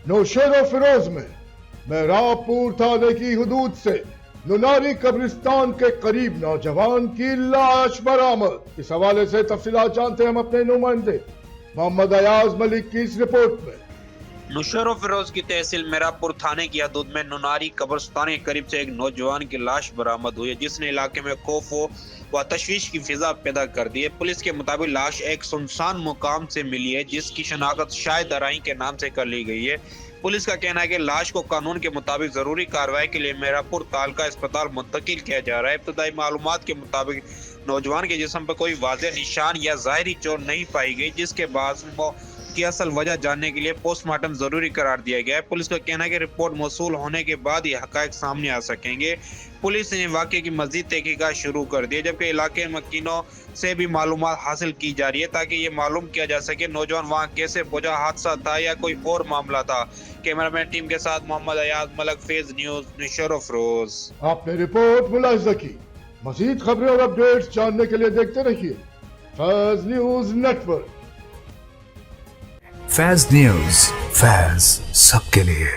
नौशेर फिरोज में मेहराबपुर थाने की हदूद से नुनारी कब्रिस्तान के करीब नौजवान की लाश बरामद। इस हवाले से तफसीलात जानते हैं हम अपने नुमाइंदे मोहम्मद अयाज मलिक की इस रिपोर्ट में। नौशेर फिरोज की तहसील मेहराबपुर थाने की हदूद में नुनारी कब्रिस्तान के करीब से एक नौजवान की लाश बरामद हुई है, जिसने इलाके में खौफ व तशवीश की फिजा पैदा कर दी है। पुलिस के मुताबिक लाश एक सुनसान मुकाम से मिली है, जिसकी शनाख्त शाहिद अराई के नाम से कर ली गई है। पुलिस का कहना है कि लाश को कानून के मुताबिक जरूरी कार्रवाई के लिए मेहराबपुर तालका अस्पताल मुंतकिल किया जा रहा है। इब्तदाई मालूमात के मुताबिक नौजवान के जिस्म पर कोई वाज़ेह निशान या ज़ाहिरी चोट नहीं पाई गई, जिसके बाद की असल वजह जानने के लिए पोस्टमार्टम जरूरी करार दिया गया है। पुलिस का कहना है कि रिपोर्ट मौसूल होने के बाद ये हकायक सामने आ सकेंगे। पुलिस ने वाक़े की मज़ीद तहकीकात शुरू कर दी है, जबकि इलाके में मकीनों से भी मालूमात हासिल की जा रही है ताकि ये मालूम किया जा सके नौजवान वहाँ कैसे पहुंचा, हादसा था या कोई और मामला था। कैमरामैन टीम के साथ मोहम्मद अयाज मलिक, फेज न्यूज, नौशेर फिरोज। आपने रिपोर्ट मुलाहिजा की। मजीद खबरें और अपडेट्स जानने के लिए देखते रहिए Faiz news network. Faiz news, Faiz सबके लिए।